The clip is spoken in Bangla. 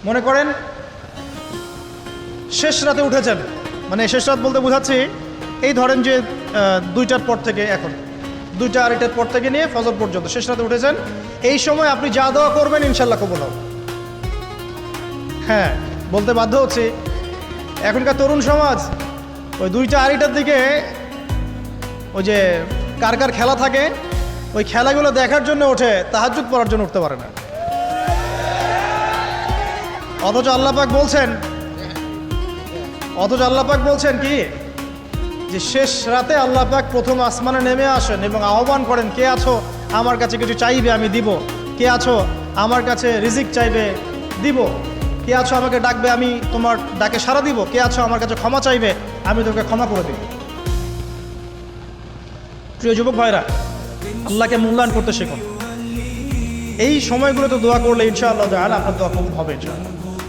মনে করেন শেষ রাতে উঠেছেন, মানে শেষ রাত বলতে বোঝাচ্ছি এই ধরেন যে 2টার পর থেকে, এখন 2টা 2:30টার পর থেকে নিয়ে ফজর পর্যন্ত শেষ রাতে উঠেছেন। এই সময় আপনি যা দোয়া করবেন ইনশাল্লাহ কবুল হবে। হ্যাঁ, বলতে বাধ্য হচ্ছি, এখনকার তরুণ সমাজ ওই 2টা 2:30টার দিকে ওই যে কার কার খেলা থাকে, ওই খেলাগুলো দেখার জন্য ওঠে, তাহাজ্জুদ পড়ার জন্য উঠতে পারে না। অথচ আল্লাহ পাক বলছেন কি, যে শেষ রাতে আল্লাহ পাক প্রথম আসমানে নেমে আসেন এবং আহ্বান করেন, কে আছো আমার কাছে কিছু চাইবে আমি দিব, কে আছো আমার কাছে রিজিক চাইবে দিব, কে আছো আমাকে ডাকবে আমি তোমার ডাকে সাড়া দিব, কে আছো আমার কাছে ক্ষমা চাইবে আমি তোকে ক্ষমা করে দিব। প্রিয় যুবক ভাইরা, আল্লাহকে মূল্যায়ন করতে শেখুন। এই সময়গুলোতে দোয়া করলে ইনশাআল্লাহ আপনার দোয়া কবুল হবে ইনশাআল্লাহ।